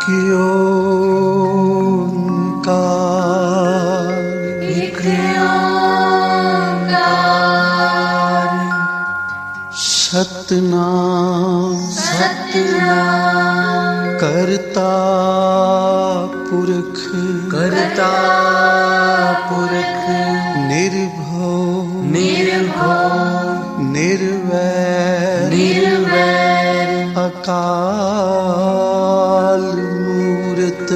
एक ओंकार सतनाम करता पुरख निर्भव निर्वैर अकाल मूरत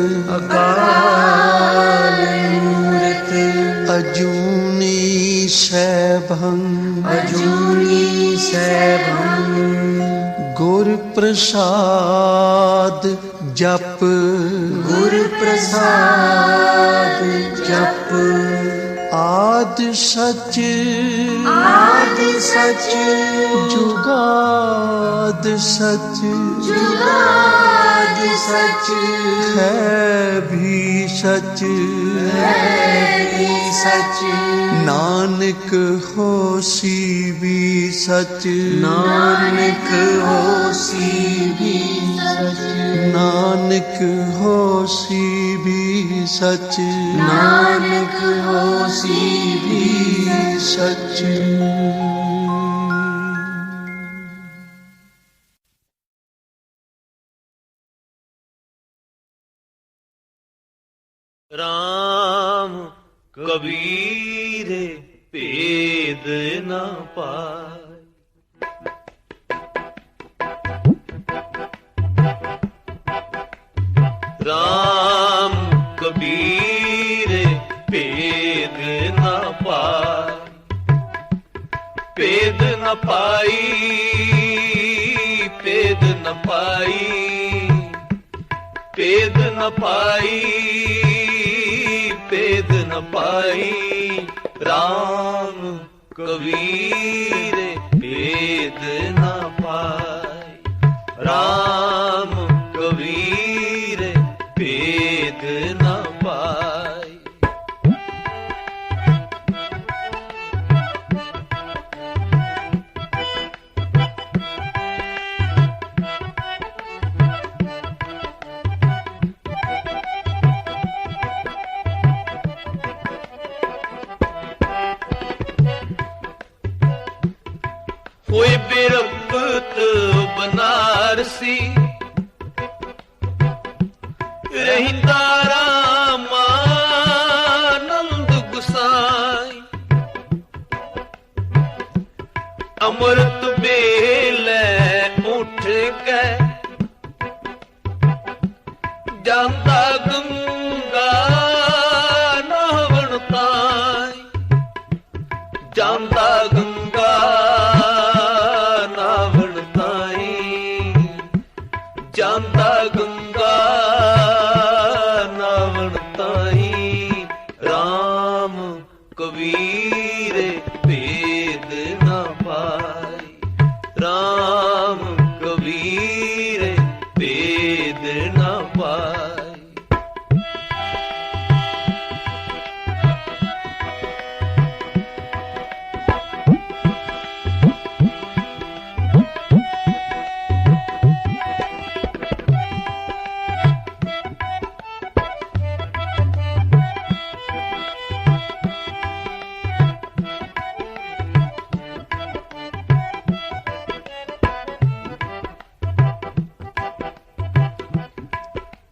अजूनी सैभं गुर प्रसाद जप आद सच जुगाद सच है भी सच नानक होसी भी सच नानक होसी भी सच राम कबीर भेद न पाए। राम कबीर भेद न पाए। भेद न पाई भेद न पाई भेद न पाई भेद न पाई। राम कबीर भेद न पाए। राम कबीर भेद न पाए। होए बेरबत बनारसी रहिंदा रामानंद गुसाई। अमृत बेले उठ के जांदा गंगा नहवन ताई। जांदा गंगा जांदा गंगा नावन ताई। राम कबीर भेद न पाए। राम कबीर भेद न पाए।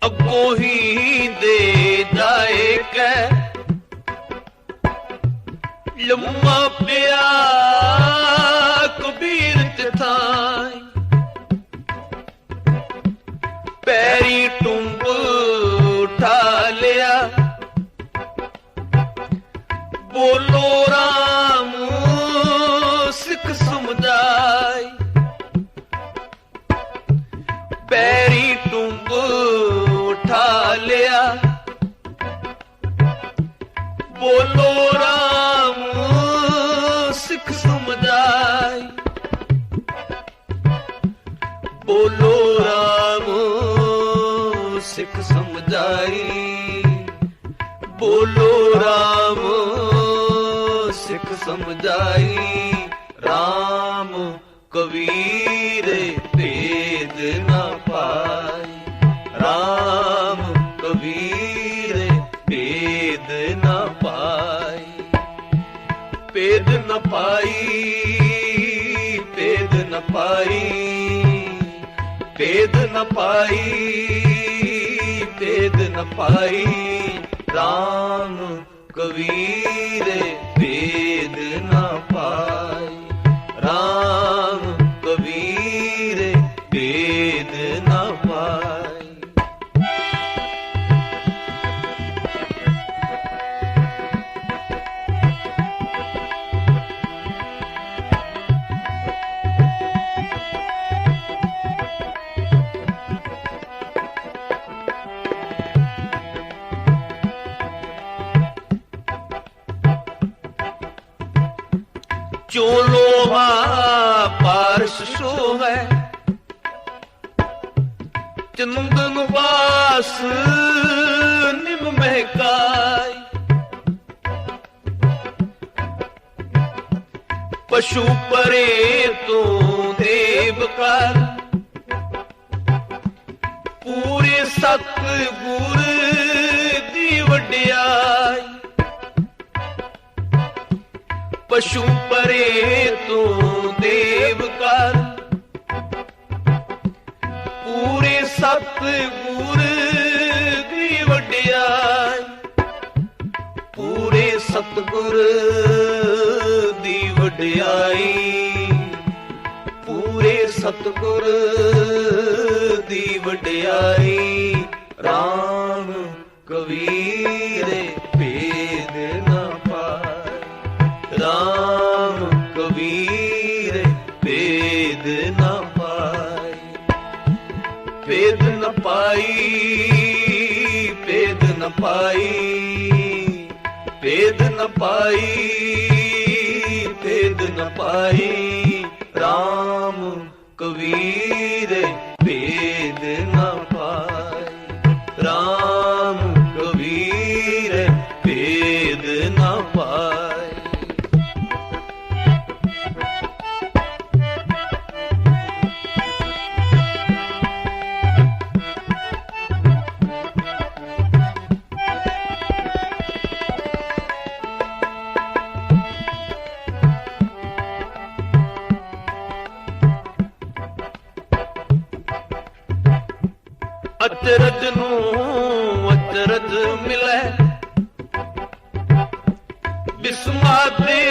अगो ही दे जाए कै लम्मा पिया कबीर तिथाई। पैरी टुंब उठा लिया बोलो राम सिख समझाई। पैरी टुंब उठा लिया बोलो राम सिख समझाई। बोलो राम सिख समझाई। बोलो राम सिख समझाई। राम कबीर भेद न पाए। राम पाई, भेद न पाई, भेद न पाई, भेद न पाई। राम कबीर भेद न पाई, राम कबीर भेद न पाई। चोलोहा पारस सोहै, चंदन वास निम महकाय। पशु परे तो देव कर, पूरे सत गुर दी वड्याई। पशु परे तो देव कर, पूरे सत गुर दी वड्याई। पूरे सतगुर दी वड्याई, पूरे सतगुर दी वड्याई। राम कबीर भेद न पाए, राम कबीर भेद न पाई। भेद न पाई, भेद न पाई, भेद न पाई, भेद न पाई। राम कबीर भेद न पाई, राम कबीर भेद न पाई। अचरज नू अचरज मिले, विस्माद दे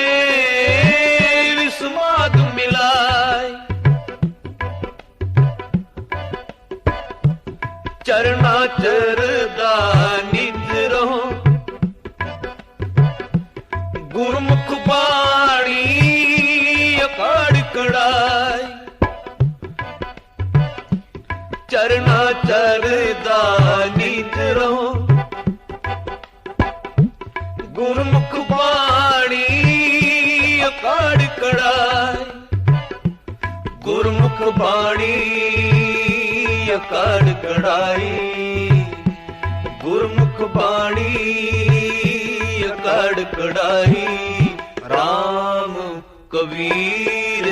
विस्माद मिलाए। चरना चरदा निज रहो, गुरमुख बाणी अकाड़ कड़ाई। चरना चरदा निज रहो, गुरमुख बाणी अकाड़ कड़ाई। गुरमुख बाणी अकाड़ कड़ाई, गुरमुख बाणी अकाड़ कड़ाई। राम कबीर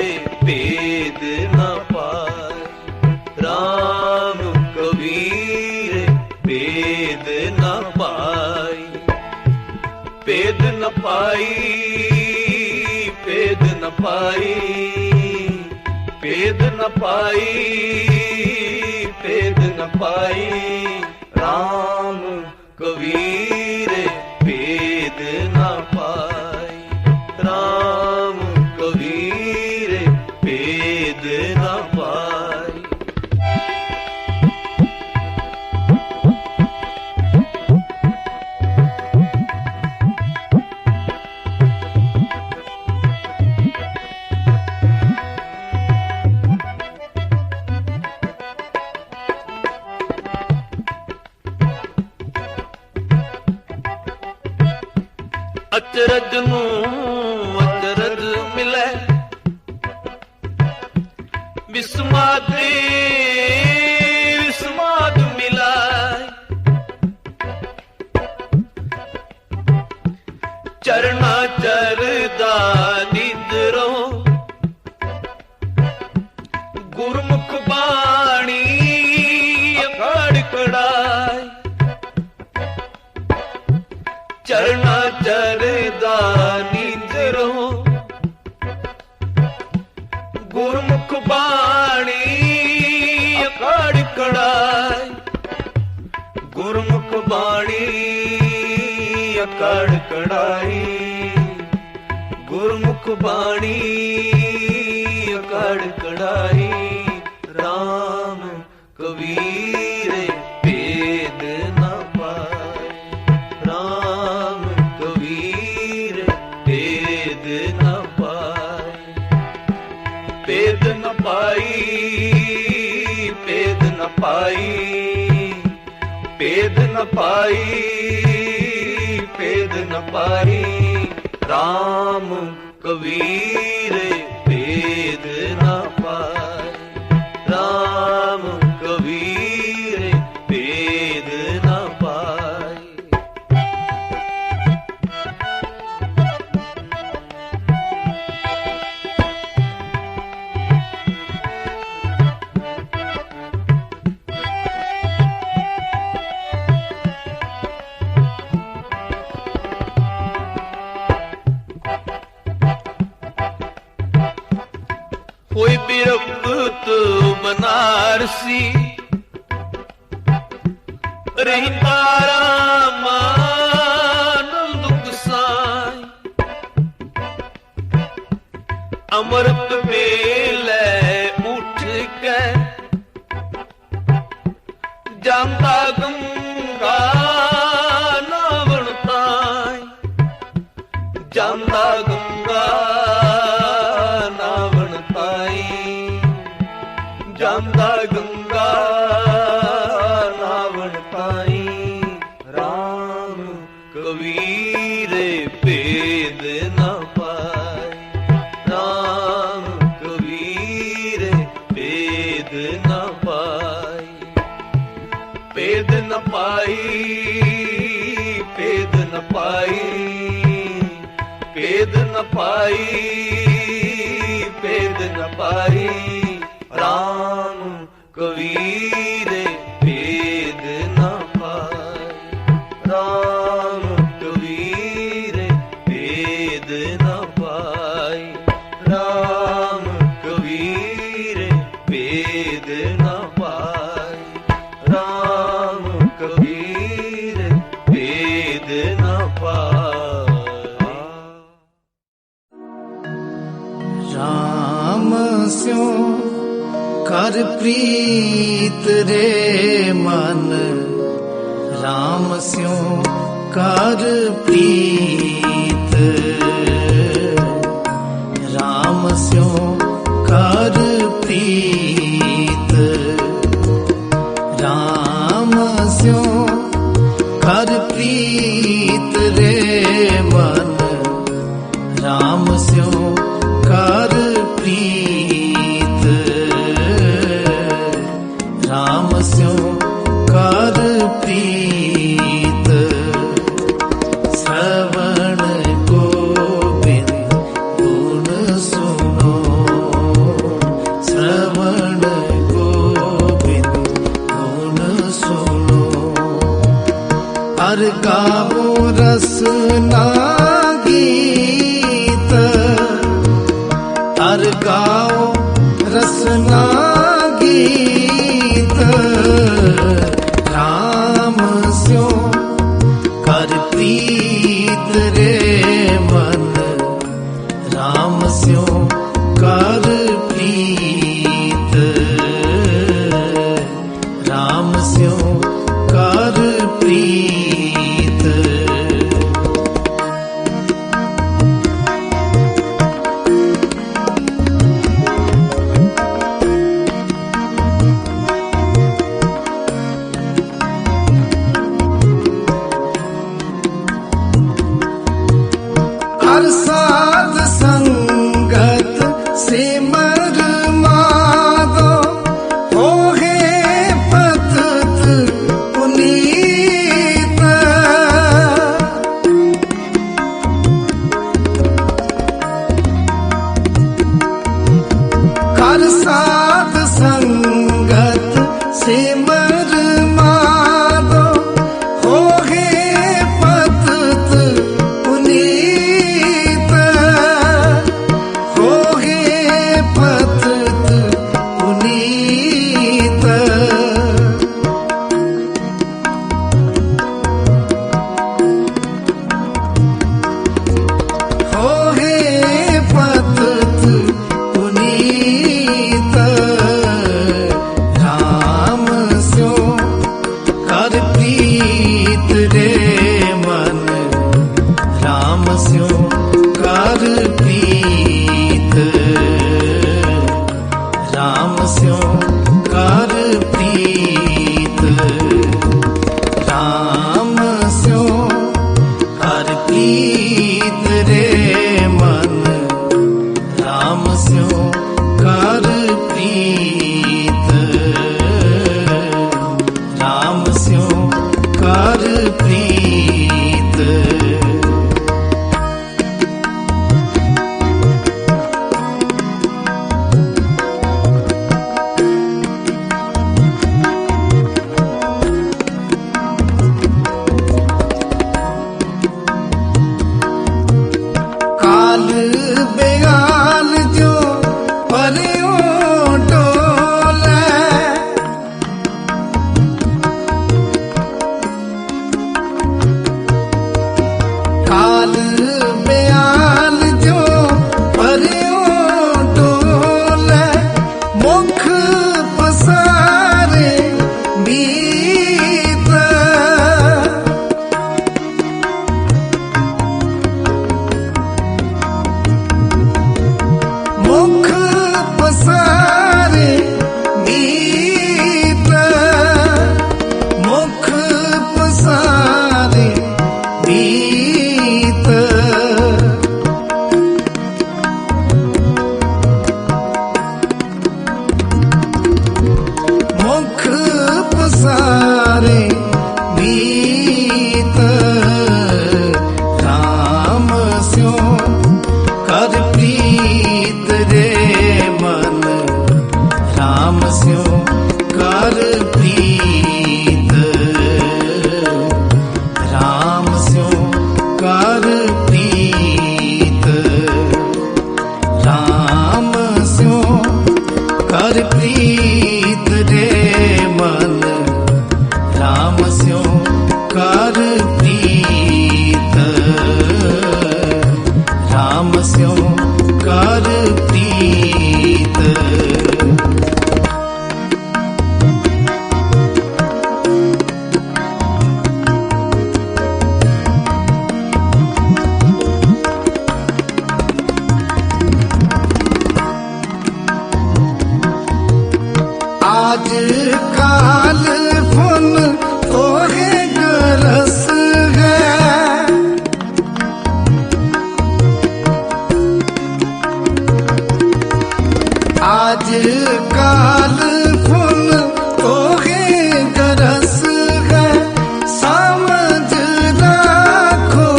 भेद न पाए, राम कबीर भेद न पाई। भेद न पाई, भेद न पाई, भेद न पाई, भेद न पाई। राम कबीर भेद न पाई, राम कबीर भेद न पाई। अचरज नू अचरज मिले, विस्माद दे विस्माद मिलाए। चरना चरदा निज रहो, गुरमुख बाणी अकाड़ कड़ाई। चरना चरदा निज रहो, बाणी अकड़ कड़ाई, गुरमुख बाणी अकड़ कड़ाई, गुरमुख बाणी अकड़ कड़ाई। राम कबीर भेद न पाए, राम कबीर भेद न पाए, भेद न पाई, भेद न पाई, भेद न पाई, भेद न पाई। राम कबीर भेद न पाए, राम कबीर भेद न पाए। कोई बिरक्त बनारसी रहता रामानंद गुसाई, अमृत बेले उठ के जाता गंगा नावण ताई, जाता गंगा नावण ताई, जाता गंगा नावण ताई। राम कबीर भेद न पाए, राम कबीर भेद न पाए, भेद न पाई, भेद न पाई, भेद न पाई, भेद न पाई। राम कबीर भेद न पाए, राम कबीर भेद न पाए, राम कबीर भेद न पाए, राम कबीर भेद न पाए। राम स्यों कर प्रीत रे मन, राम स्यों कर प्रीत, राम स्यों कर प्रीत, राम स्यों कर प्रीत रे मन, राम स्यों कर प्रीत, राम स्यों कर प्रीत। श्रवण गोविंद गुण सुनो, श्रवण गोविंद गुण सुनो, हर गावो रसना गीत, हर गाओ रसना गीत, राम स्यों कर प्रीत रे मन, राम स्यों कर प्रीत, राम स्यों कर प्रीत। हर साध संगत सिमर माधो, होगे पतत पुनीत, हर साध संगत सिमर माधो, होगे पतत पुनीत, होगे पतत स्यो कर प्रीत, राम स्यो कर प्रीत रे मन, राम स्यो कर प्रीत, राम स्यो कर प्रीत। काल बेगाल जो परियों डोले, काल बेगाल जो परियों डोले, मुख पसारे मीत, मुख पसारे मीत, मुख पसारे मीत। मुख पसारे मीत, राम स्यो कर प्रीत रे मन, राम स्यो कर प्रीत, राम स्यो कर प्रीत, राम स्यो कर प्रीत रे मन, राम स्यो कर प्रीत, राम स्यो कर प्रीत। आज काल फुन तोहे गरस है, आज काल फुन तोहे गरस है, समझ राखो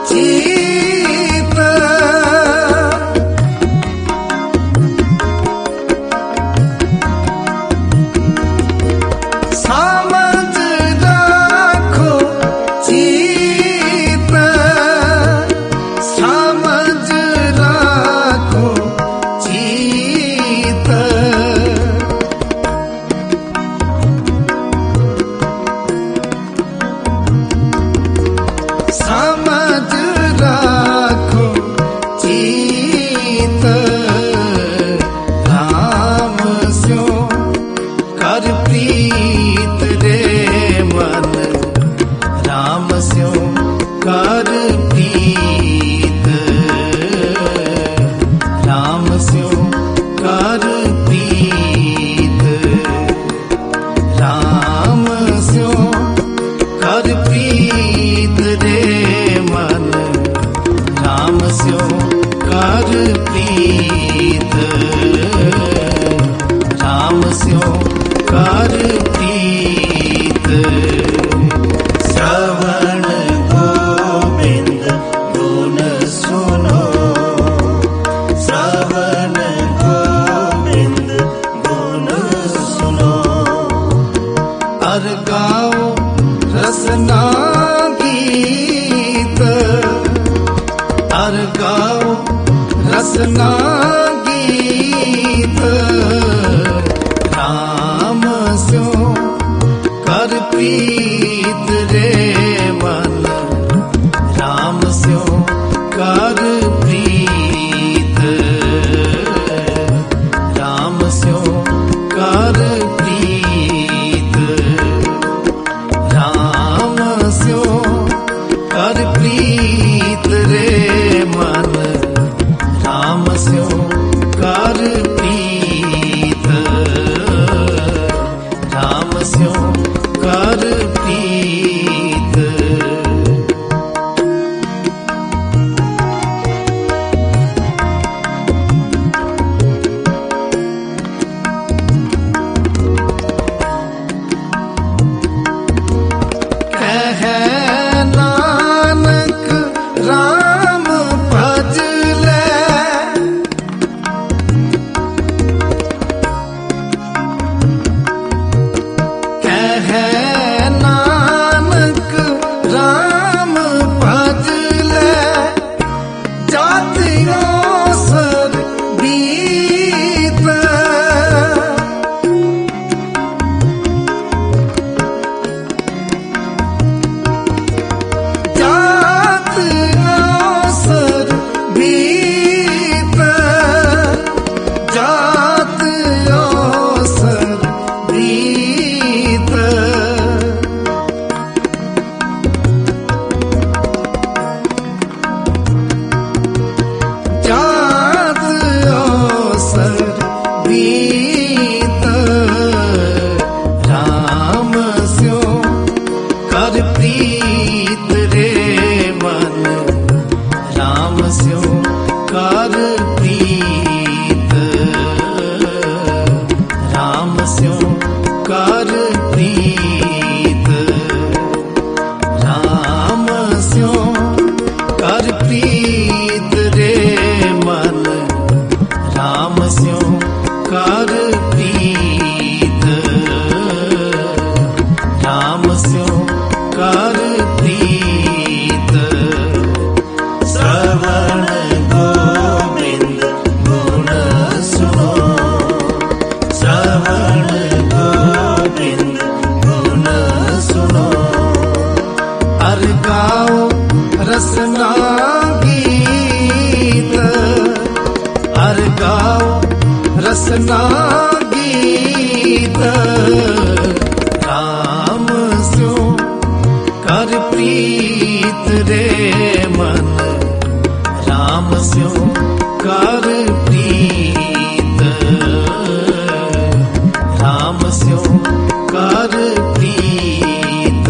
चीत, समझ राखो चीत, समझ राखो चीत। समझ राखो चीत, राम स्यो कर प्रीत रे मन, राम स्यो कर प्रीत, राम स्यो कर प्रीत, राम स्यो कर प्रीत रे मन, राम स्यो कर प्रीत, राम स्यो कर प्रीत। श्रवण गोविंद गुण सुनो, श्रवण गोविंद गुण सुनो, अर गाओ रसना गीत, अर गाओ रसना गीत, राम स्यो कर प्रीत रे मन, राम स्यो कर प्रीत, राम स्यो कर प्रीत, राम स्यो कर प्रीत रे मन, राम स्यो कर प्रीत। प्रीत राम स्यो कर प्रीत श्रवण गोविंद गुण सुनो श्रवण गोविंद गुण सुनो हर गाओ रसना गीत हर गाओ रसना गीत राम स्यो कर प्रीत रे मन राम स्यो कर प्रीत राम स्यो कर प्रीत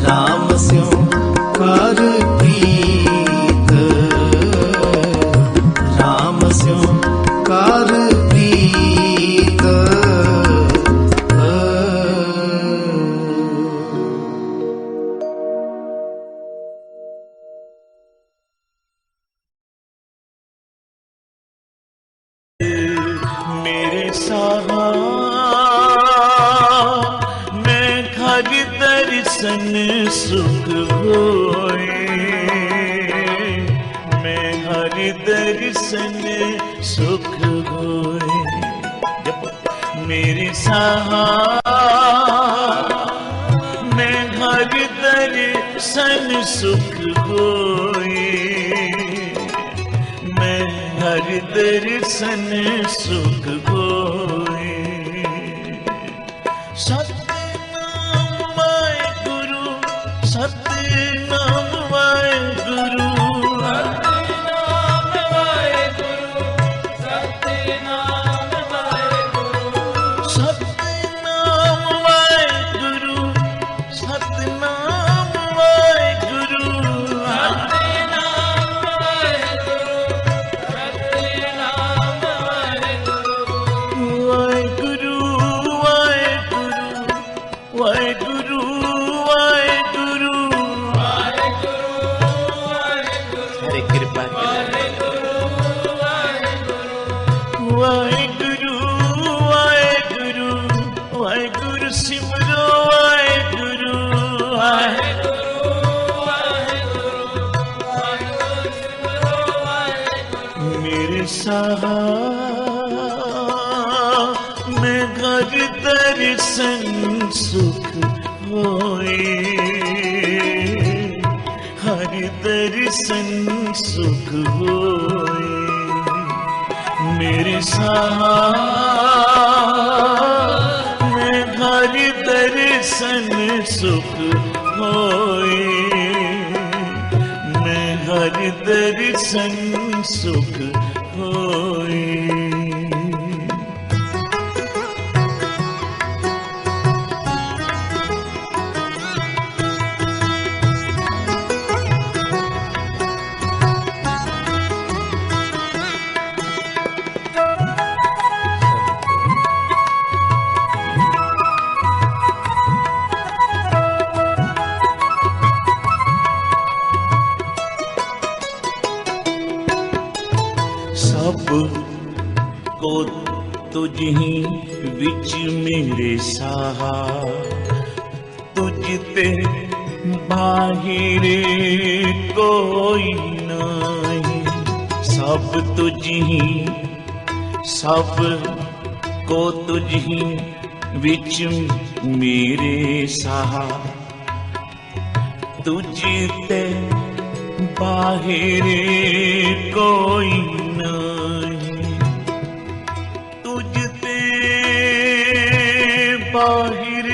राम स्यो कर प्रीत राम स्यो कर प्रीत मेरे साहा मैं घर दर्शन सुख होए मैं हर दर्शन सुख होए मेरे साहा मैं घर दर्शन सुख होए मैं हर दर्शन सुख होए सतनाम वाहेगुरु सतनाम वाहेगुरु सतनाम वाहेगुरु सतनाम वाहेगुरु वाहेगुरु वाहेगुरु वाहेगुरु हरे कृपा वाहेगुरु वाहेगुरु वाहेगुरु सिमरो वाहेगुरु मेरे साहा मैं घर दर्शन सुख होए हर दर्शन सुख होए मेरे साहा मैं घर दर्शन सुख होए मैं हर दर्शन सुख होए सब को तुझ ही विच मेरे साहा तुझ ते बाहिर कोई नहीं सब तुझ ही सब को तुझ ही विच मेरे साहा तुझ ते बाहिर कोई नहीं तुझते बाहिर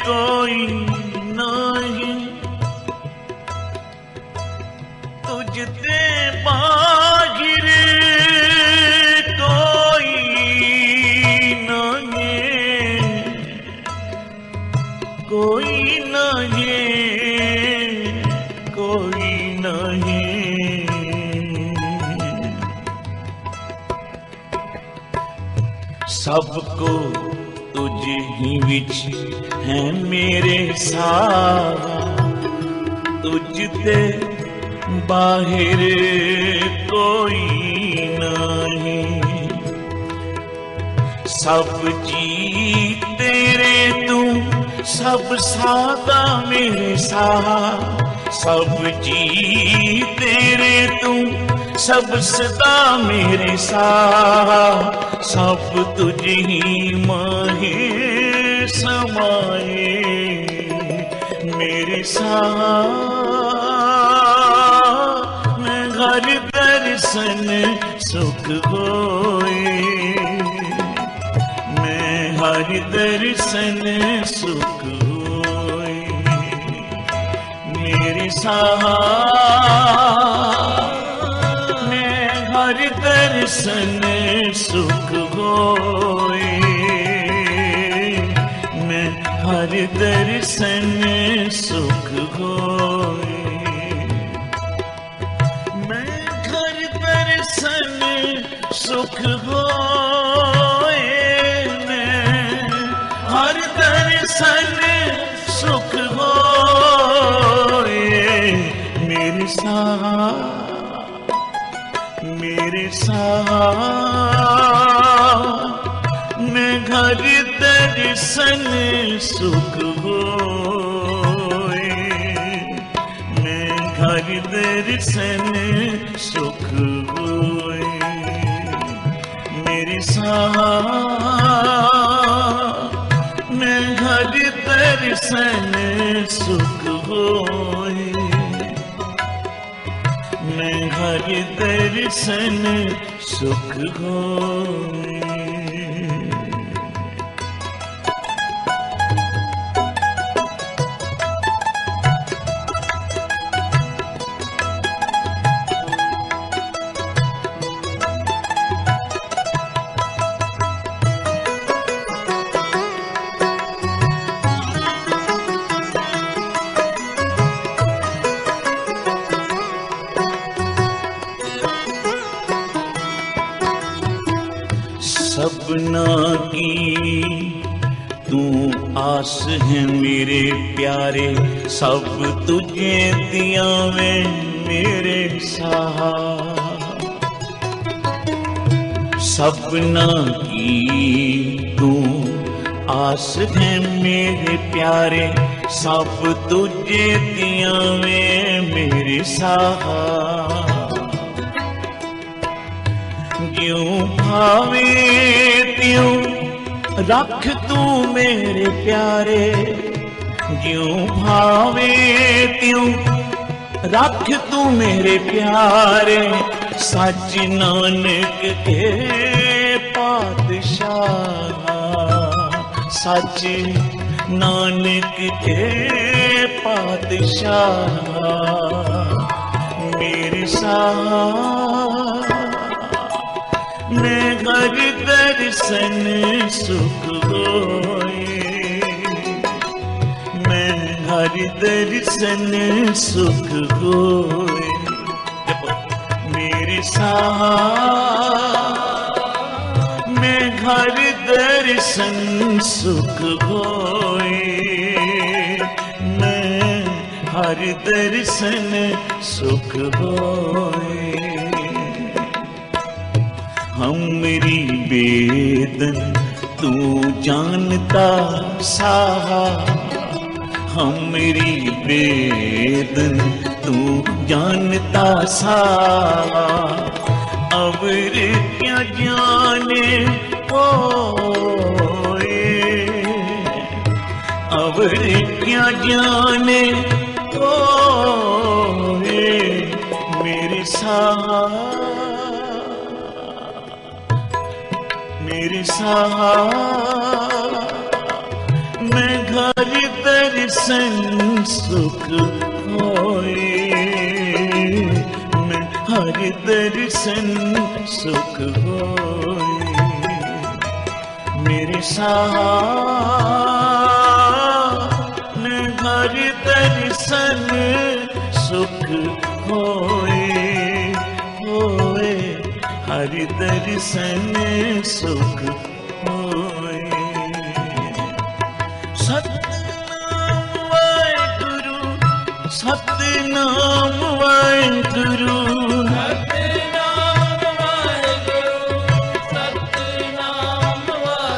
कोई नहीं तुझते बाहिर कोई नहीं कोई नहीं कोई नहीं सबको तुझ ही विच है मेरे साहा तुझते बाहिर कोई नहीं सब जी तेरे तू सब सादा मेरे साहा, सब जी तेरे तू सब सदा मेरे साहा, सब तुझ ही माहे समाए मेरे साहा। मैं घर दर्शन सुख होए, मैं हर दर्शन सुख होए मेरे साहा। मैं हर दर्शन सुख होए, मैं हर दर्शन सुख होए। मैं हर दर्शन सुख होए, मैं हर दर्शन सुख होए मेरे साहा, मेरे साहा। मैं घर दर्शन सुख होए, मैं घर दर्शन सुख होए मेरे साहा। मैं घर दर्शन सुख होए, मैं घर दर्शन सुख होए। सबना की तू आस है मेरे प्यारे, सब तुझे दिया मैं मेरे साहा। सबना की तू आस है मेरे प्यारे, सब तुझे दिया मैं मेरे साहा। ज्यों भावे त्यों रख तू मेरे प्यारे, ज्यों भावे त्यों रख तू मेरे प्यारे। सच नानक के पातशाह, सच नानक के पातशाह मेरे साहा। मैं घर दर्शन सुख होए, मैं घर दर्शन सुख होए मेरे साहा। मैं घर दर्शन सुख होए, मैं हर दर्शन सुख होए। हमरी वेदन तू जानता साहा, हमरी वेदन तू जानता साहा। अवर क्या जाने होए, अवर क्या जाने होए मेरे साहा, मेरे साहा। मैं घर दर्शन सुख होए, मैं हर दर्शन सुख होए मेरे साहा। मैं घर दर्शन सुख होए, होए हर दर्शन सुख होए। सतनाम वाहेगुरु, सतनाम वाहेगुरु, सतनाम वाहेगुरु, सतनाम वाहेगुरु।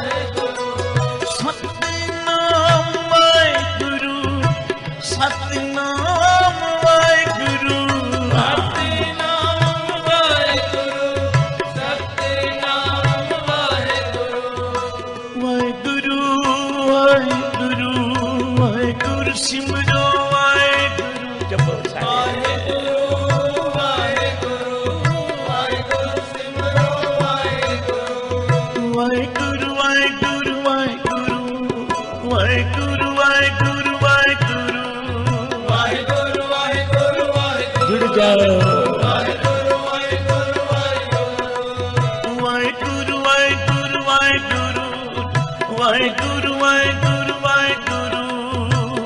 वाहेगुरु वाहेगुरु वाहेगुरु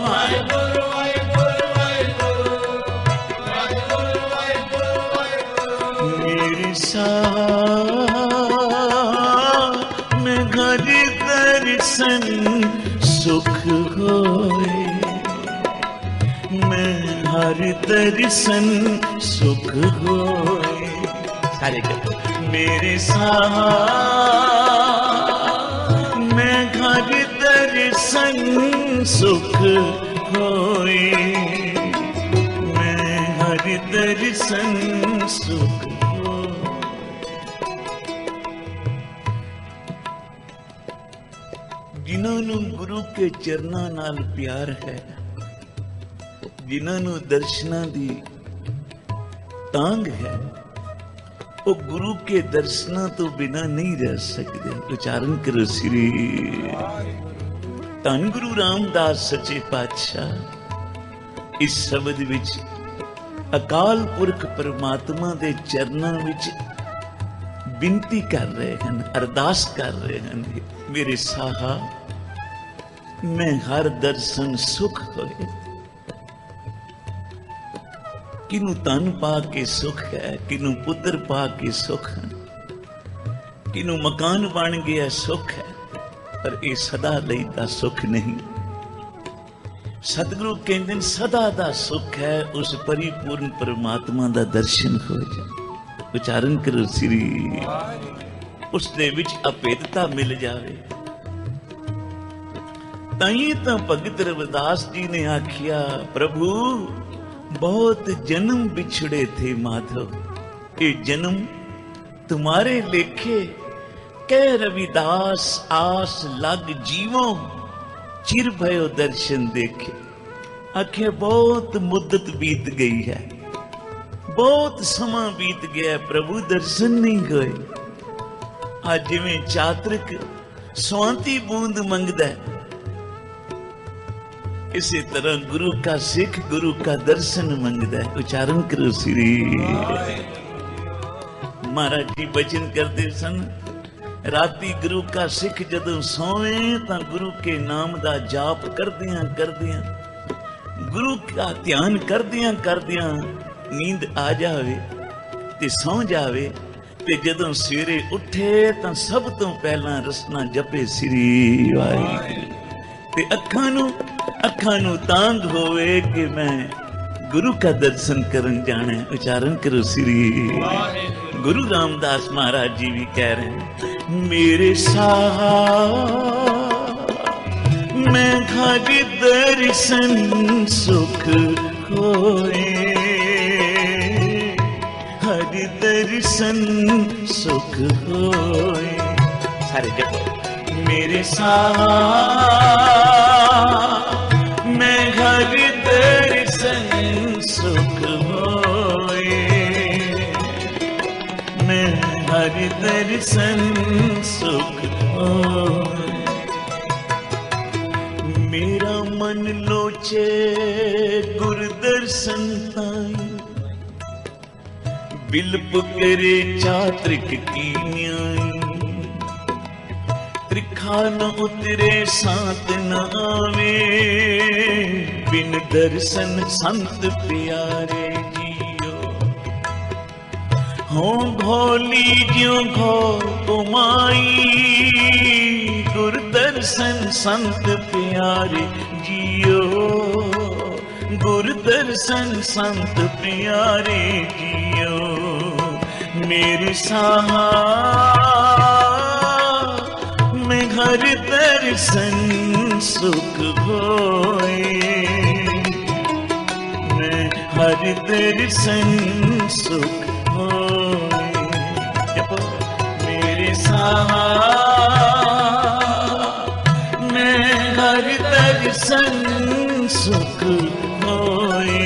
वाहेगुरु वाहेगुरु वाहेगुरु वाहेगुरु वाहेगुरु मेरे साथ में घर दर्शन सुख होए, मैं हर दर्शन सुख होए। सारे कहते मेरे साथ में घर दर्शन सुख होए, मैं हर दर्शन सुख होए। जिन्हां नूं गुरु के चरनां नाल प्यार है, जिन्हां नूं दर्शनां दी तांग है, वो गुरु के दर्शनां तो बिना नहीं रह सकते। उच्चारण करो श्री धन गुरु रामदास सच्चे पातशाह इस शब्द विच अकाल पुरख परमात्मा दे चरनां विच बिनती कर रहे हैं, अरदास कर रहे हैं, मेरे साहा मैं हर दर्शन सुख होए। किनू तन पा के सुख है, किनू पुत्र पा के सुख है, किनू मकान बन गया सुख है, पर यह सदा लई दा सुख नहीं। सतगुरु कहते हैं सदा दा सुख है उस परिपूर्ण परमात्मा दा दर्शन हो जाए। उच्चारण करो श्री उस दे विच अभेदता मिल जावे। ताई तो भगत रविदास जी ने आखिया प्रभु बहुत जन्म बिछड़े थे माधव, ये जन्म तुम्हारे लेखे। कह रविदास आस लग जीवो, चिर भयो दर्शन देखे। आखिया बहुत मुद्दत बीत गई है, बहुत समा बीत गया, प्रभु दर्शन नहीं गए। आज जिवें चातरिक स्वांति बूंद मंगदा है, इसी तरह गुरु का सिख गुरु का दर्शन मंगदा है। उच्चारण करो श्री। महाराज जी बचन करते सन, राती गुरु का सिख जदों सोवे तां गुरु के नाम दा जाप करदियां करदियां, गुरु का ध्यान करदियां करदियां नींद आ जावे ते सौ जावे, ते जदों सवेरे उठे तां सब तो पहला रसना जपे श्री वाहिगुरू। ते अखां नू तांग होवे कि मैं गुरु का दर्शन करन जाना है। उच्चारण करो श्री। गुरु रामदास महाराज जी भी कह रहे हैं मेरे साथ मैं घर दर्शन सुख होए, हर दर्शन सुख होए। सारे जगह मेरे साथ मैं घर दर्शन सुख होए, मैं हर दर्शन सुख होए। मेरा मन लोचे गुर दर्शन ताई, बिलप करे चात्रिक की न्याई। त्रिखा न उतरे सात न आवे, बिन दर्शन संत प्यारे जियो। हो घोली ज्यों घो तुमाई, गुर दर्शन संत प्यारे जियो। गुर दर्शन संत प्यारे जियो। मेरे साहा में घर दर्शन सुख होए, मैं हर दर्शन सुख होए। मेरे साहा में हर दर्शन सुख होए,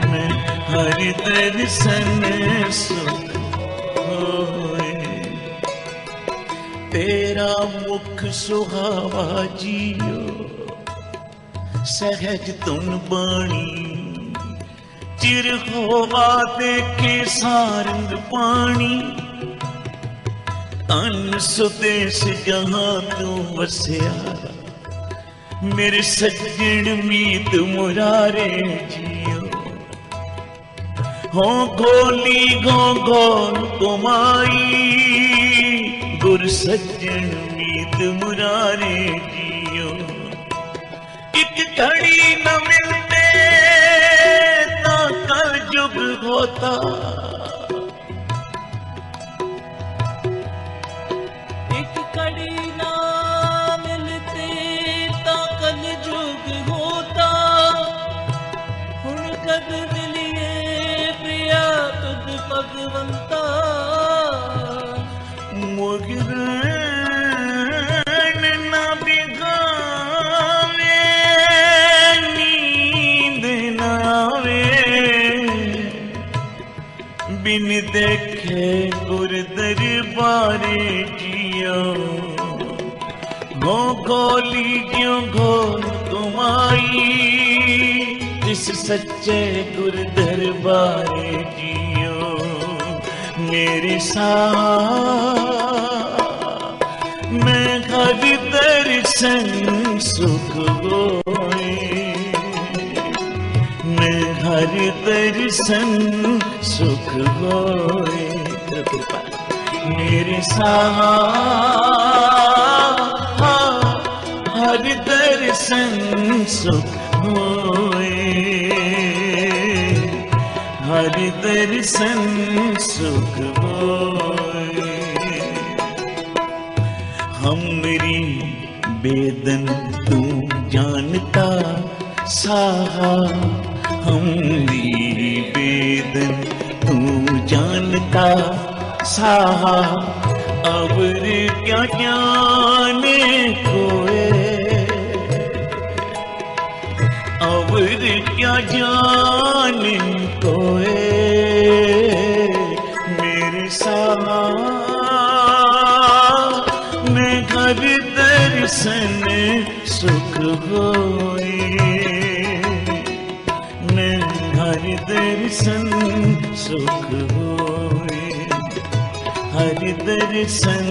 मैं हर दर्शन सुख होए। तेरा मुख सुहावा जियो, सहज तुन बाणी। चिर होवा देखे सारंग पानी, तन सुदेश जहां तू वसिया मेरे सज्जन मीत मुरारे जियो हो गोली गो गोल कुमाई गुर सज्जन मीत मुरारे जियो एक घड़ी न मिलते ना कल जुग होता एक घड़ी ना मिलते ता कल जुग होता हुण कद मिलिए प्रिया तुद भगवंता मुगरन ना बिगावे नींद न आवे बिन देखे गुर दरबारे जियो गो गोली क्यों घोल तुमाई जिस सच्चे गुर दरबारे जियो मेरे साथ मैं हर दर्शन सुख होए मैं हर दर्शन सुख होए कृपा मेरे साथ हर दर्शन सुख होए हर दर्शन सुख होए हमरी बेदन तू जानता साहा हमरी बेदन तू जानता साहा अवर क्या जाने कोए अवर क्या जाने कोए मेरे साहा मैं घर दर्शन सुख होए मैं घर दर्शन सुख होए हर दर्शन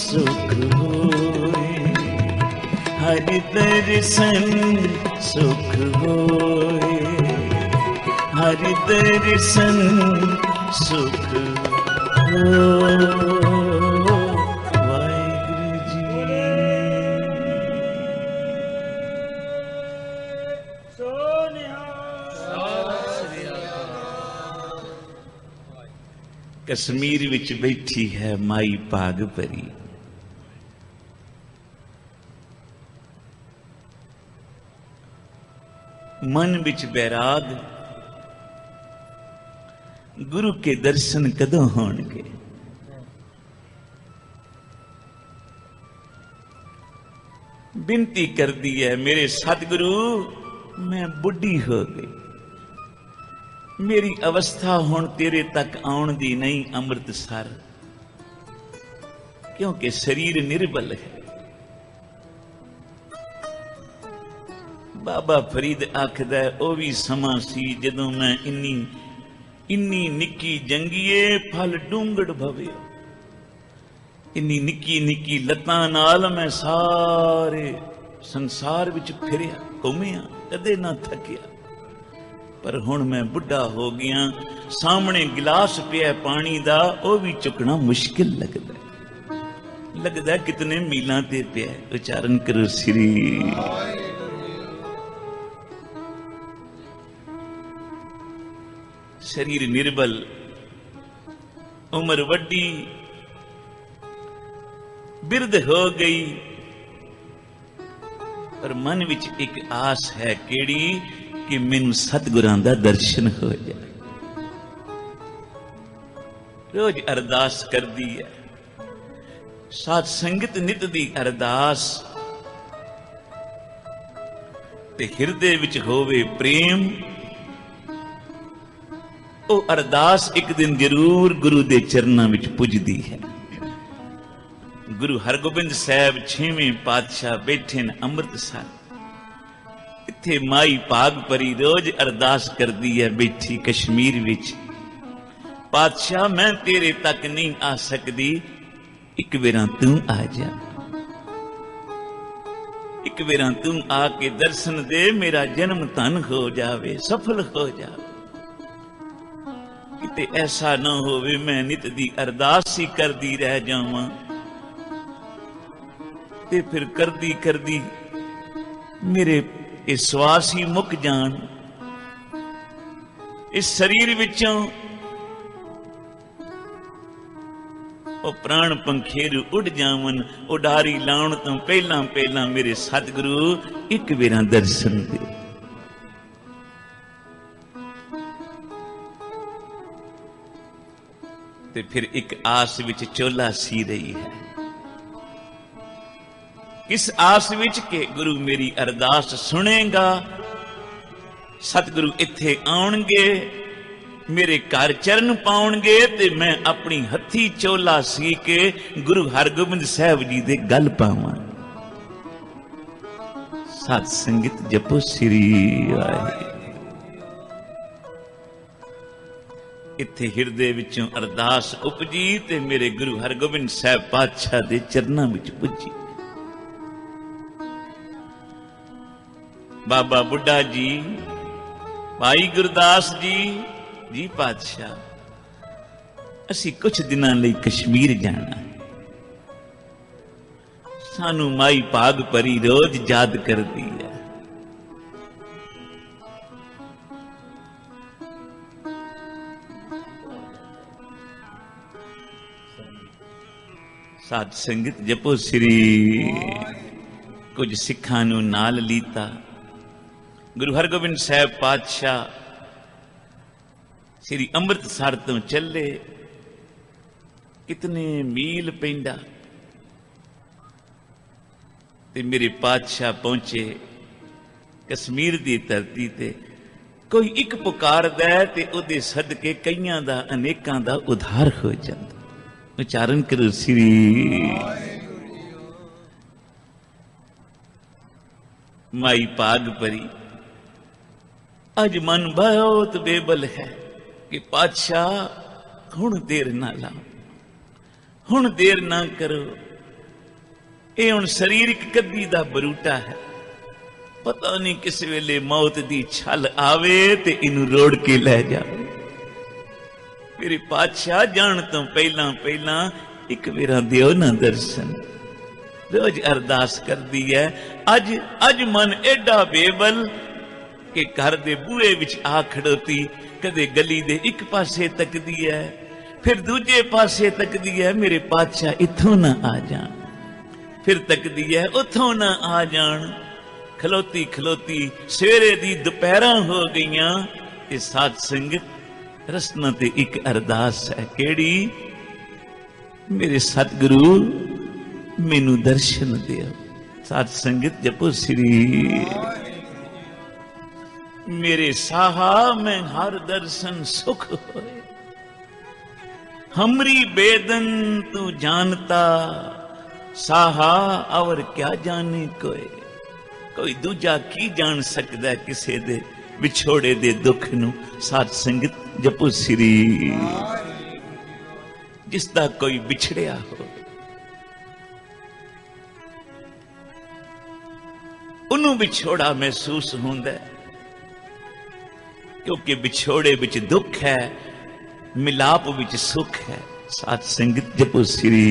सुख होए हर दर्शन सुख होए हर दर्शन सुख हो कश्मीर विच बैठी है माई भाग भरी मन विच बैराग गुरु के दर्शन कदों होणगे बिनती कर दी है मेरे सतगुरु मैं बुढ़ी हो गई मेरी अवस्था हुण तेरे तक आउण दी नहीं अमृतसर क्योंकि शरीर निर्बल है बाबा फरीद आखदा ओ भी समा सी जदों मैं इन्नी निक्की जंगीए फल डूंगड़ भवे इन्नी निक्की निक्की लत्तां नाल मैं सारे संसार विच फिरिया घुमिया कदे ना थकिया पर हुण मैं बुढ़ा हो गया सामने गिलास पिया पानी दा ओ भी चुकना मुश्किल लगदा कितने मीलां ते पिया उच्चारण करो श्री शरीर निर्बल उम्र वड्डी बिरध हो गई पर मन विच एक आस है केड़ी कि मैनू सतगुरां दा दर्शन हो जाए रोज अरदास कर दी है साथ संगत नित दी अरदास ते हिरदे विच होवे प्रेम ओ अरदास एक दिन जरूर गुरु दे चरनां विच पुजदी है गुरु हरगोबिंद साहब 6वें पातशाह बैठे न अमृतसर इत्थे माई भाग भरी रोज अरदास कर दी है बैठी कश्मीर विच पातशाह मैं तेरे तक नहीं आ सकती एक वेरा तू आ जा, एक वेरा तू आके दर्शन दे, मेरा जन्म धन हो जावे, सफल हो जावे। किते ऐसा ना होवे मैं नित दी अरदास ही करदी रह जावां ते फिर करदी करदी मेरे ये श्वास ही मुक जान, इस शरीर विचों ਉਹ प्राण पंखेरू उड़ जावन। उडारी लाउण तो पहला पहला मेरे सतगुरु एक वेरा दर्शन दे। ते फिर एक आस विच चोला सी रही है, किस आस विच के गुरु मेरी अरदास सुनेगा, सतगुरु इत्थे आउणगे, मेरे घर चरण पाउणगे ते मैं अपनी हथी चोला सी के गुरु हरगोबिंद साहब जी दे गल पावां। सत संगत जपो श्री वाहे। इत्थे हिरदे विचों अरदास उपजी ते मेरे गुरु हरगोबिंद साहब पातशाह दे चरनां विच पुजी। बाबा बुड्ढा जी, भाई गुरदास जी पातशाह, असी कुछ दिनां लई कश्मीर जाना, सानू माई भाग परी रोज याद करदी है। साध संगत जपो श्री। कुछ सिखां नू नाल लीता। गुरु हरगोबिंद साहब पातशाह श्री अमृतसर तो चले, कितने मील पेंडा ते मेरे पातशाह पहुंचे कश्मीर की धरती ते। कोई एक पुकारदा ते उहदे सदके कईयां दा अनेकां दा उद्धार हो जाता। उच्चारण करो श्री। माई भाग परी, अज मन बहुत बेबल है कि पातशाह हुण देर ना लाओ, हुण देर ना करो। ये हुण शरीरिक कदी दा बरूटा है, पता नहीं किस वेले मौत दी छल आवे ते इनू रोड़ के लै जाओ। मेरे पातशाह जान तो पहला पहला एक वेरा दियो ना दर्शन। रोज अरदास कर दी है। अज मन एडा बेबल कि घर दे बूहे विच आ खड़ोती, कदे गली दे एक पासे तकदी है, फिर दूजे पासे तकदी है, मेरे पातशाह इथों ना आ जान, फिर तकदी है उथों ना आ जान। खलोती खलोती सवेरे दी दोपहरां हो गईयां। ते साध संगत रसना ते एक अरदास है, केड़ी? मेरे सतगुरु मैनू दर्शन दियो। साध संगत जपो श्री। मेरे साहा में हर दर्शन सुख होए, हमरी बेदन तू जानता, साहा और क्या जाने कोई। कोई दूजा की जान सकदा किसे दे विछोड़े दे दुख नू। साध संगत जपो श्री। जिसदा कोई बिछड़िया हो, उन्हों विछोड़ा महसूस होंदा है, क्योंकि विछोड़े विच दुख है, मिलाप विच सुख है। साध संगत जपो श्री।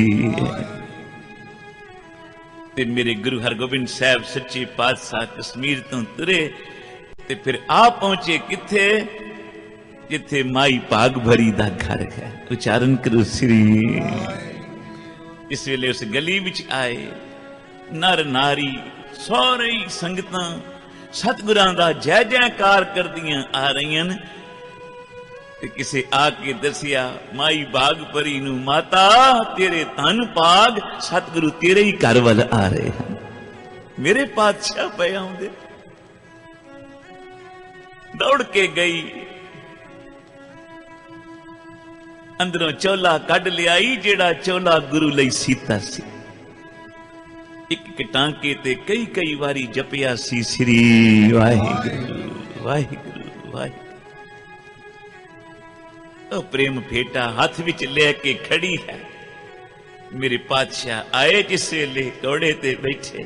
ते मेरे गुरु हरगोबिंद साहब सच्चे पातशाह कश्मीर तो तुरे ते फिर आ पहुंचे किथे? जिथे माई भाग भरी दा घर है। उच्चारण करो श्री। इस वेले उस गली विच आए, नर नारी सारे संगतां सतगुरां दा जय जयकार करदियां आ रहीयां। ते किसे आके दसिया, माई भाग परी नू, माता तेरे धन भाग सतगुरु तेरे ही घर वल आ रहे हैं। मेरे पातशाह पे आउंदे। दौड़ के गई, अंदरों चोला कढ लियाई, जेड़ा चोला गुरु लई सीता सी। एक टांके ते कई कई वारी जपिया सी, श्री वाहिगुरु वाहिगुरु वाहिगुरु। प्रेम फेटा हाथ विच लेके खड़ी है। मेरे पातशाह आए जिस वेले घोड़े ते बैठे,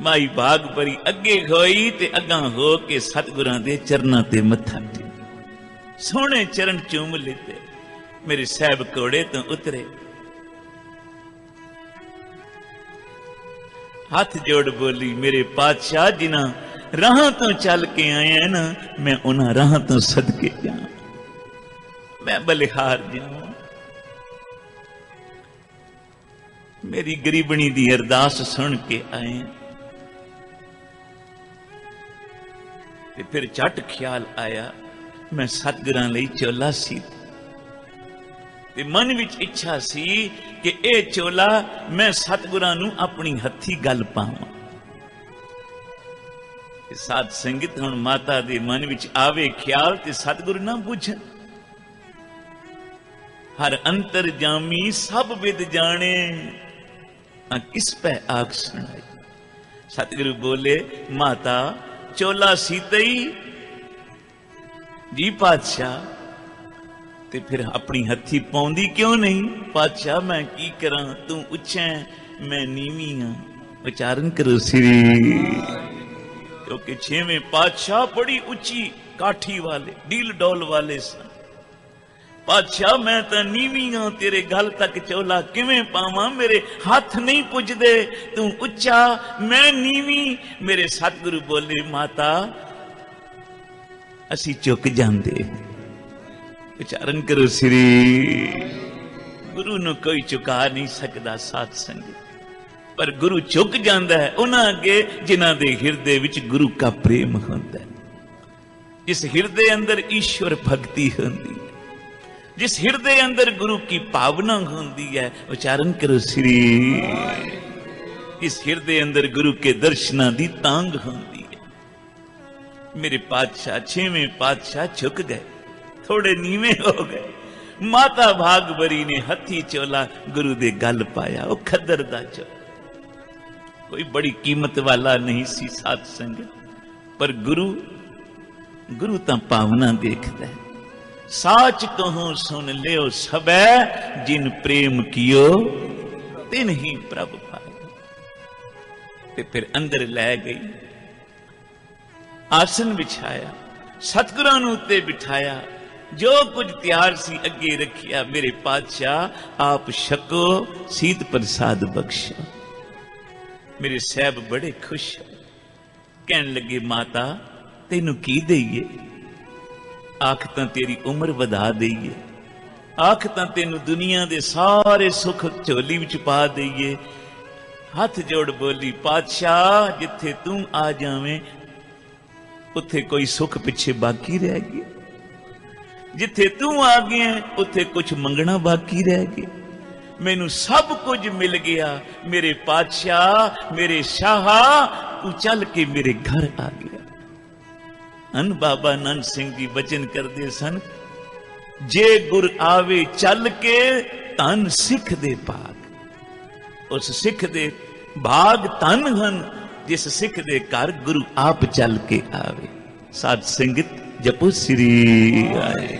माई भाग भरी अगे होई ते अगा हो के सतगुरां दे चरनां ते मत्था टेक, सोहणे चरण चूम लेते। मेरे साहब घोड़े तो उतरे, हाथ जोड़ बोली, मेरे पातशाह जिन्हां राहां तो चल के आया ना, मैं उन्हां राहां तो सदके जावां, मैं बलिहार जावां। मेरी गरीबनी दी अरदास सुन के आए ते फिर झट ख्याल आया, मैं सतगुरां लई चोला सी ते मन विच इच्छा सी कि यह चोला मैं सतगुरां नूं अपनी हथी गल पावां। साध संगत हुण माता दे मन विच आवे ख्याल ते सतगुरु ना बुझन, हर अंतर जामी सब विद जाने, किस पे आग सुनाई। सतगुरु बोले, माता चोला सीतई जी पातशाह, ते फिर अपनी हथी पाउंदी क्यों नहीं? पातशाह मैं की करा, तू उच्चा मैं नीवी हां। उच्चारण करो श्री, क्योंकि छेवें पातशाह बड़ी उच्ची काठी वाले डील डोल वाले सन। पातशाह मैं तो नीवी हां, तेरे गल तक चोला किवें पावां, मेरे हाथ नहीं पुजदे, तू उच्चा मैं नीवी। मेरे सतगुरु बोले, माता असी चुक जांदे। उच्चारण करो श्री, गुरु नूं कोई चुका नहीं सकदा साध संगत, पर गुरु चुक जांदा है उन्हां अगे जिन्हां दे हिरदे विच गुरु का प्रेम हुंदा है, जिस हिरदे अंदर ईश्वर भक्ति हुंदी है, जिस हिरदे अंदर गुरु की भावना होती है। उच्चारण करो श्री, इस हिरदे अंदर गुरु के दर्शना दी तांग होती है। मेरे पातशाह छेवें पातशाह झुक गए, थोड़े नीवे हो गए। माता भागवरी ने हथी चोला गुरु दे गल पाया, वो खद्दर दा चोला, कोई बड़ी कीमत वाला नहीं सी साध संगत, पर गुरु तां भावना देखदा है। साच कहो सुन लियो सबै, जिन प्रेम कियो तिन ही प्रभ पाए। ते फिर अंदर लै गई, आसन बिछाया, सतगुरां नूं उत्ते बिठाया, जो कुछ तैयार सी अगे रखिया। मेरे पातशाह आप छको, सीत प्रसाद बख्शो। मेरे साहब बड़े खुश कहन लगे, माता तेनू की दईए? आख तां तेरी उम्र वधा दईए, आख तां तेनू दुनिया दे सारे सुख झोली विच पा दईए। हाथ जोड़ बोली, पातशाह जिथे तू आ जावें उत्थे कोई सुख पिछे बाकी रह गया, जिथे तू आ गया उत्थे कुछ मंगना बाकी रह गया। मैनू सब कुछ मिल गया मेरे पातशाह, मेरे शाह, तू चल के मेरे घर आ गया। अन बाबा नानक सिंह जी वचन करते सन, जे गुर आवे चल के धन सिख दे भाग। उस सिख दे भाग धन हन जिस सिख दे घर गुरु आप चल के आवे। साध संगत जपो श्री आए।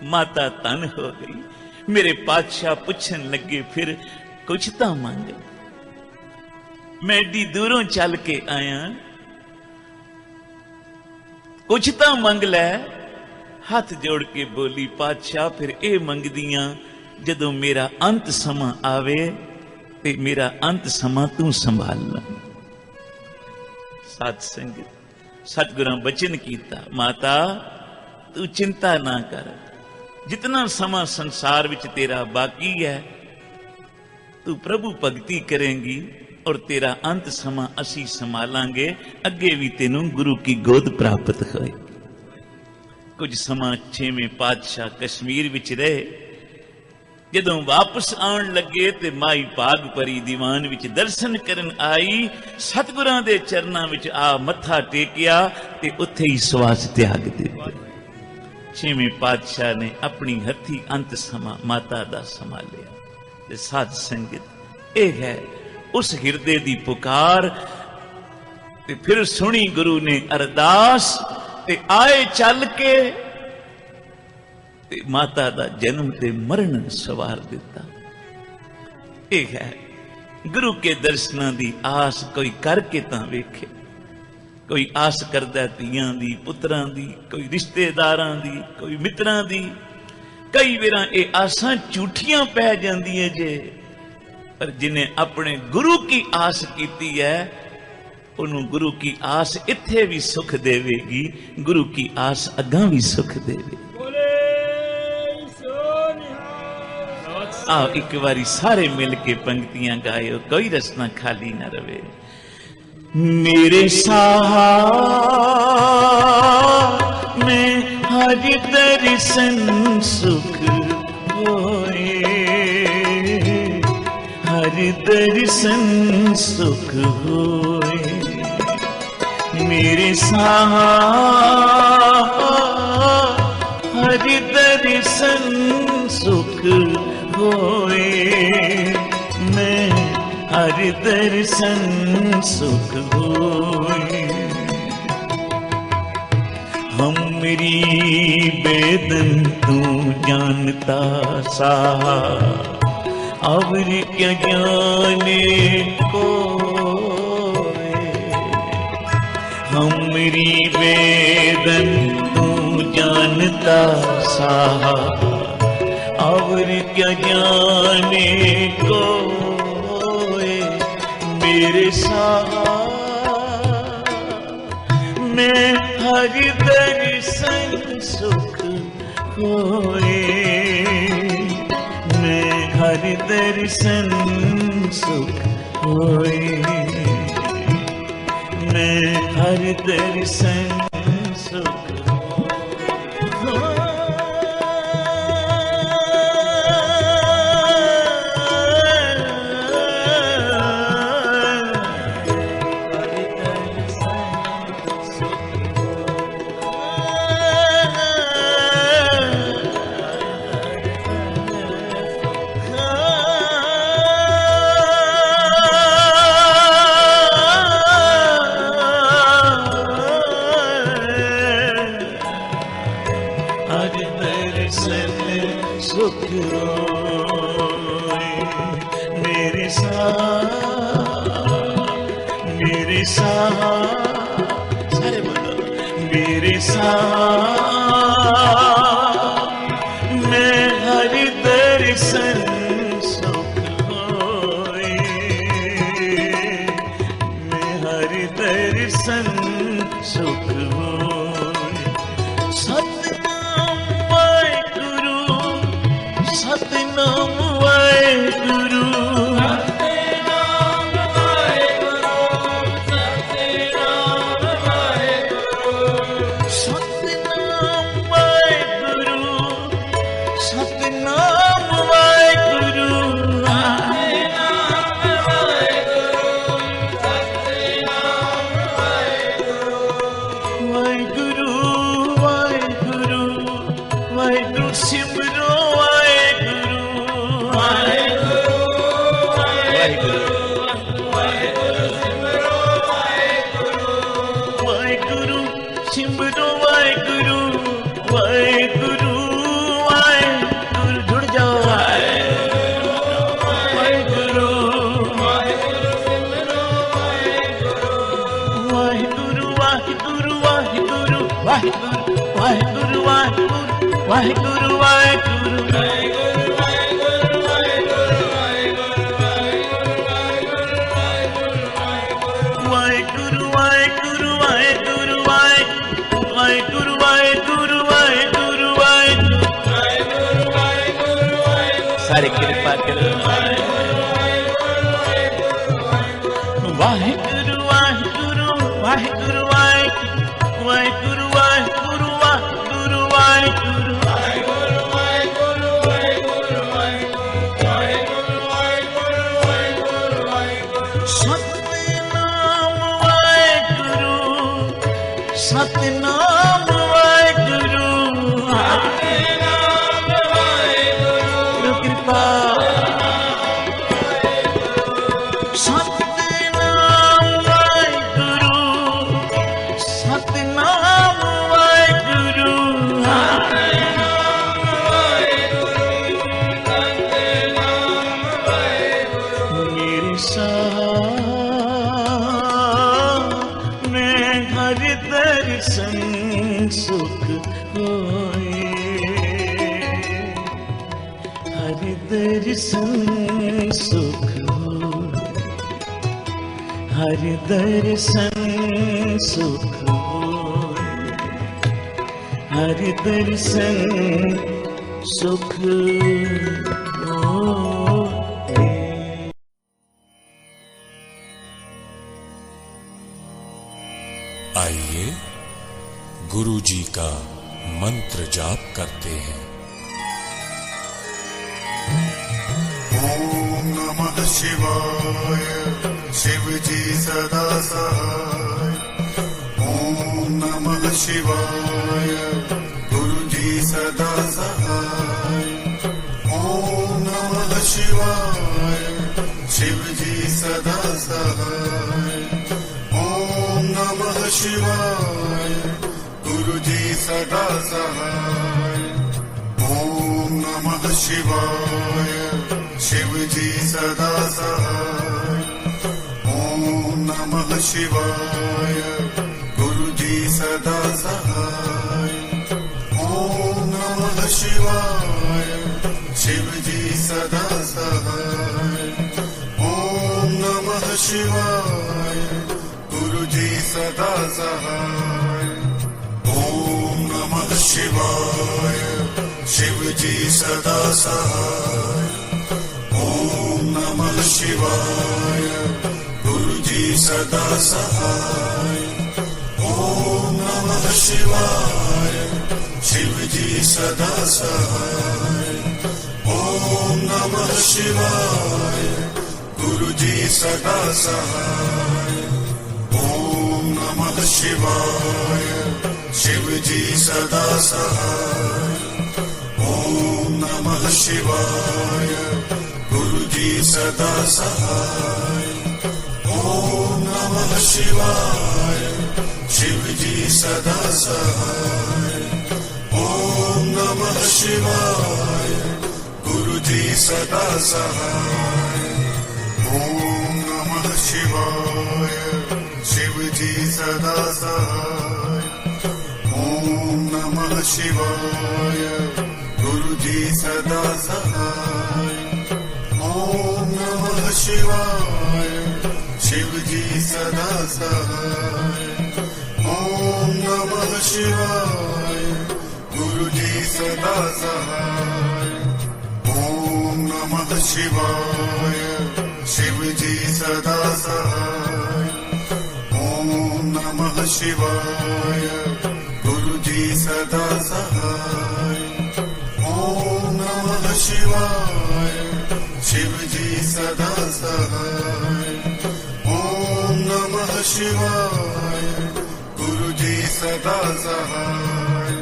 माता धन हो गई। मेरे पातशाह पूछन लगे, फिर कुछ तो मांग, मैं एडी दूरों चल के आया, कुछ तो मंग लै। हाथ जोड़ के बोली, पातशाह फिर ए मंगदियां जदों मेरा अंत समा आवे ते मेरा अंत समा तू संभाल ला। साध संगत सतगुरां बचन कीता, माता तू चिंता ना कर, जितना समा संसार विच तेरा बाकी है तू प्रभु भक्ति करेंगी और तेरा अंत समा असी संभालांगे। अगे भी तेनू गुरु की गोद प्राप्त होए। कुछ समा छेवें पातशाह कश्मीर विच रहे। जदों वापस आउण लगे ते माई भाग भरी दीवान विच दर्शन करन आई। सतगुरां दे चरनां विच आ मत्था टेकिया ते उत्थे ही सवास त्याग दित्ता। छेवें पातशाह ने अपनी हथी अंत समा माता दा संभालिया। ते साध संगत यह है उस हिरदे दी पुकार। ते फिर सुनी गुरु ने अरदास ते आए चल के ਤੇ ਮਾਤਾ ਦਾ ਜਨਮ ਤੇ ਮਰਨ ਸਵਾਰ ਦਿੱਤਾ। ਇਹ ਹੈ ਗੁਰੂ ਕੇ ਦਰਸ਼ਨਾਂ ਦੀ ਆਸ। ਕੋਈ ਕਰਕੇ ਤਾਂ ਵੇਖੇ। ਕੋਈ ਆਸ ਕਰਦਾ ਧੀਆਂ ਦੀ, ਪੁੱਤਰਾਂ ਦੀ, ਕੋਈ ਰਿਸ਼ਤੇਦਾਰਾਂ ਦੀ, ਕੋਈ ਮਿੱਤਰਾਂ ਦੀ। ਕਈ ਵਾਰਾਂ ਇਹ ਆਸਾਂ ਝੂਠੀਆਂ ਪੈ ਜਾਂਦੀਆਂ ਜੇ, ਪਰ ਜਿਨੇ ਆਪਣੇ ਗੁਰੂ ਕੀ ਆਸ ਕੀਤੀ ਹੈ ਉਹਨੂੰ ਗੁਰੂ ਕੀ ਆਸ ਇੱਥੇ ਵੀ ਸੁਖ ਦੇਵੇਗੀ, ਗੁਰੂ ਕੀ ਆਸ ਅੱਗਾਂ ਵੀ ਸੁਖ ਦੇਵੇਗੀ। आओ एक बारी सारे मिल के पंक्तियां गायो, कोई रचना खाली ना रहे। मेरे साहा में हर दर्शन सुख होए, हर दर्शन सुख होए। मेरे साहा हर दर्शन सुख होए, मैं हर दर्शन सुख होए। हमरी बेदन तू जानता साहा, और क्या जाने को। हमरी बेदन तू जानता साहा, और क्या जाने को। मेरे साहा मैं हर दर्शन सुख होए, मैं हर दर्शन सुख होए, मैं हर दर्शन सुख होए। सारे बोलो मेरे मैं हर दर्शन सुख होए, मैं हर दर्शन सुख होए। सतनाम वाहेगुरु, सतनाम वाहेगुरु, वाहेगुरु वाहेगुरु वाहेगुरु वाहेगुरु वाहेगुरु वाहेगुरु वाहेगुरु वाहेगुरु वाहेगुरु वाहेगुरु सारे कृपा करो। वाहेगुरु वाहेगुरु वाहेगुरु वाहेगुरु वाहेगुरु वाहेगुरु वाहेगुरु वाहेगुरु वाहेगुरु वाहेगुरु वाहेगुरु सतनाम वाहेगुरु, सतनाम वाहेगुरु, सतनाम वाहेगुरु कृपा दर्शन सुख हो, हर दर्शन सुख हो, हर दर्शन सुख हो। आइए गुरु जी का मंत्र जाप करते हैं। ओम नमः शिवाय, शिव जी सदा सहाय। ओम नमः शिवाय, गुरु जी सदा सहाय। ओम नमः शिवाय, शिव जी सदा सहाय। ओम नमः शिवाय, गुरु जी सदा सहाय। ओम नमः शिवाय, शिव जी सदा सहाय। ओम नमः शिवाय, गुरु जी सदा सहाय। ओम नमः शिवाय, शिव जी सदा सहाय। ओम नमः शिवाय, गुरु जी सदा सहाय। ओम नमः शिवाय, शिव जी सदा सहाय। ओम नमः शिवाय, गुरु जी सदा सहाय। ओम नमः शिवाय, शिव जी सदा सहाय। ओम नमः शिवाय, गुरु जी सदा सहाय। ओम नमः शिवाय, शिव जी सदा सहाय। ओम नमः शिवाय, गुरु जी सदा सहाय। ओम नमः शिवाय, शिव जी सदा सहाय। ओम नमः शिवाय, गुरु जी सदा सहाय। ओम नमः शिवाय, शिव जी सदा सहाय। ओम नमः शिवाय, गुरु जी सदा सहाय। ओम नमः शिवाय, शिव जी सदा सहाय। ओम नमः शिवाय, गुरु जी सदा सहाय। ओम नमः शिवाय, शिव जी सदा सहाय। ओम नमः शिवाय, गुरु जी सदा सहाय। ओम नमः शिवाय, शिव जी सदा सहाय। ओम नमः शिवाय, गुरु जी सदा सहाय।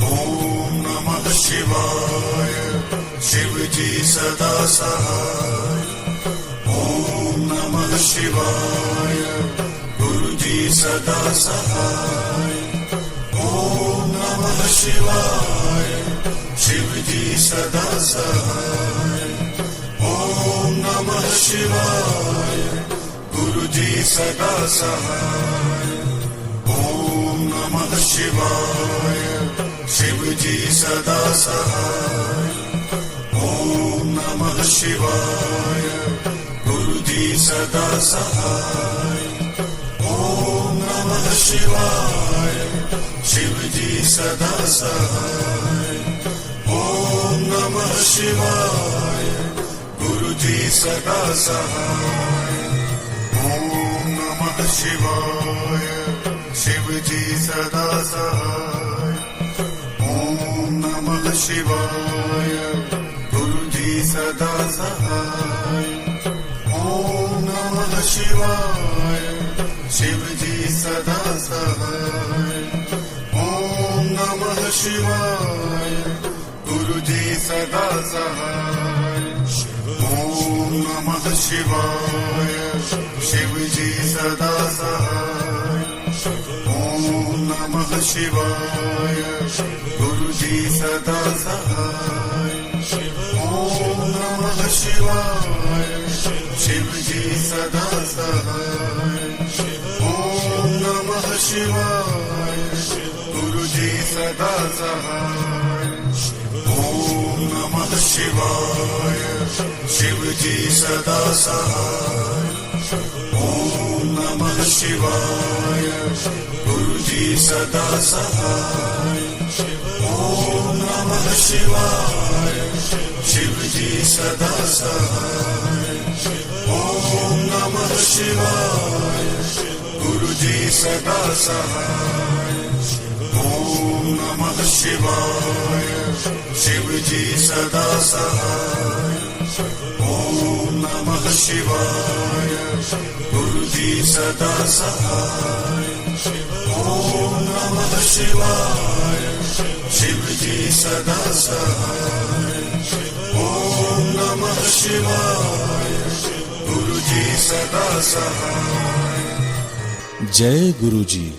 ओम नमः शिवाय, शिव जी सदा सहाय। ओम नमः शिवाय, गुरु जी सदा सहाय। ओम नमः शिवाय, शिव जी सदा सहाय। ओम नमः शिवाय, गुरु जी सदा सहाय। ओम नमः शिवाय, शिव जी सदा सहाय। ओम नमः शिवाय, गुरु जी सदा सहाय। ओम नमः शिवाय, शिव जी सदा सहाय। ओम नमः शिवाय, गुरु जी सदा सहाय। ओम नमः शिवाय, शिव जी सदा सहाय। ओम नमः शिवाय, गुरु जी सदा सहाय। ओम नमः शिवाय, शिव जी सदा सहाय। ओम नमः शिवाय, गुरु जी सदा सहाय। ओम नमः शिवाय, शिव जी सदा सहाय। ओम नमः शिवाय, गुरु जी सदा सहाय। ओम नमः शिवाय, शिव जी सदा सहाय। ओम नमः शिवाय, गुरु जी सदा सहाय। ओम नमः शिवाय शिव जी सदा सहाय ओम नमः शिवाय गुरु जी सदा सहाय ओम नमः शिवाय शिव जी सदा सहाय ओम नमः शिवाय गुरु जी सदा सहाय ओम नमः शिवाय शिव जी सदा सहाय ओम नमः शिवाय गुरु जी सदा सहाय ओम नमः शिवाय शिव जी सदा सहाय ओम नमः शिवाय गुरु जी सदा सहाय। जय गुरु जी।